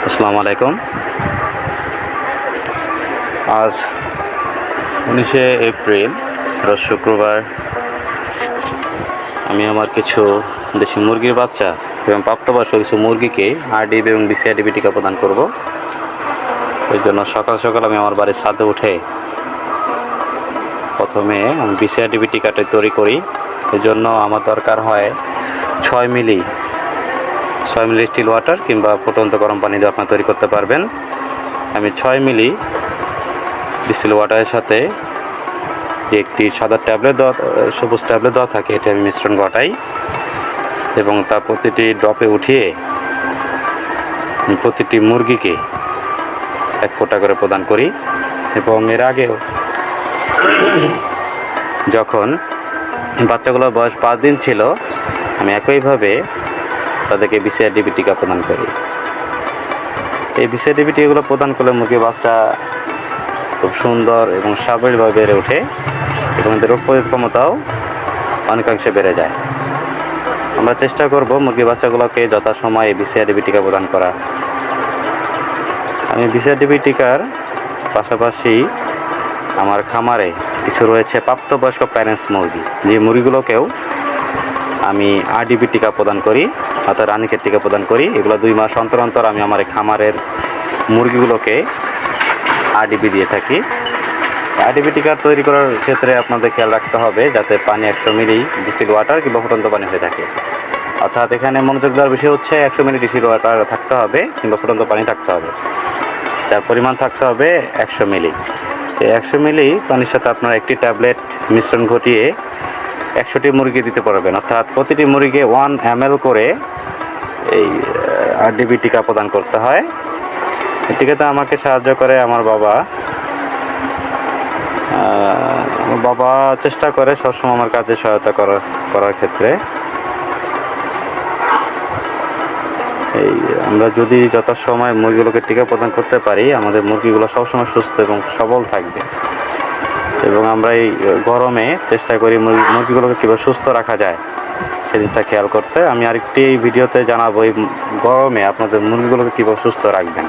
আসসালামু আলাইকুম। আজ 19শে এপ্রিল, রোজ শুক্রবার। আমি আমার কিছু দেশি মুরগির বাচ্চা এবং প্রাপ্তবয়স্ক কিছু মুরগিকে আরডিবি এবং বিসিআরডিবি টিকা প্রদান করব। এই জন্য সকাল সকাল আমি আমার বাড়ির ছাদে উঠে প্রথমে আমি বিসিআরডিবি টিকাটা তৈরি করি। এই জন্য আমার দরকার হয় 6 মিলি স্টিল ওয়াটার কিংবা ফুটন্ত গরম পানি দিয়ে আপনারা তৈরি করতে পারবেন। আমি 6 মিলি ডিস্টিল ওয়াটারের সাথে যে একটি সাদা ট্যাবলেট সবুজ ট্যাবলেট দেওয়া থাকে, এটা আমি মিশ্রণ ঘটাই এবং তা প্রতিটি ড্রপে উঠিয়ে প্রতিটি মুরগিকে 1 ফোঁটা করে প্রদান করি। এবং এর আগেও যখন বাচ্চাগুলোর বয়স 5 দিন ছিল, আমি একইভাবে তাদেরকে বিসিআরডিবি টিকা প্রদান করি। এই বিসিআরডিবি টিকাগুলো প্রদান করলে মুরগির বাচ্চা খুব সুন্দর এবং স্বাভাবিকভাবে বেড়ে ওঠে এবং এদের রোগ প্রতিরোধ ক্ষমতাও অনেকাংশে বেড়ে যায়। আমরা চেষ্টা করব মুরগির বাচ্চাগুলোকে যথাসময়ে বিসিআরডিবি টিকা প্রদান করা। আমি বিসিআরডিবি টিকার পাশাপাশি আমার খামারে কিছু রয়েছে প্রাপ্তবয়স্ক প্যারেন্টস মুরগি, যে মুরগিগুলোকেও আমি আরডিবি টিকা প্রদান করি, অর্থাৎ রানীক্ষেত টিকা প্রদান করি। এগুলো 2 মাস অন্তর অন্তর আমি আমার এই খামারের মুরগিগুলোকে আরডিবি দিয়ে থাকি। আরডিবি টিকা তৈরি করার ক্ষেত্রে আপনাদের খেয়াল রাখতে হবে যাতে পানি 100 মিলি ডিস্টিল ওয়াটার কিংবা ফুটন্ত পানি হয়ে থাকে। অর্থাৎ এখানে মনোযোগ দেওয়ার বিষয় হচ্ছে 100 মিলি ডিস্টিল ওয়াটার থাকতে হবে কিংবা ফুটন্ত পানি থাকতে হবে। যার পরিমাণ থাকতে হবে 100 মিলি। এই 100 মিলি পানির সাথে আপনারা একটি ট্যাবলেট মিশ্রণ ঘটিয়ে 100টি মুরগি দিতে পারবেন। অর্থাৎ প্রতিটি মুরগিকে 1 ml করে এই আরডিবি টিকা প্রদান করতে হয়। এই টিকাতে আমাকে সাহায্য করে আমার বাবা চেষ্টা করে সবসময় আমার কাজে সহায়তা করার ক্ষেত্রে। এই আমরা যদি যথাসময় মুরগিগুলোকে টিকা প্রদান করতে পারি, আমাদের মুরগিগুলো সবসময় সুস্থ এবং সবল থাকবে। এবং আমরা এই গরমে চেষ্টা করি মুরগিগুলোকে কীভাবে সুস্থ রাখা যায় সেদিকটা খেয়াল করতে। আমি আরেকটি ভিডিওতে জানাবো এই গরমে আপনাদের মুরগিগুলোকে কীভাবে সুস্থ রাখবেন।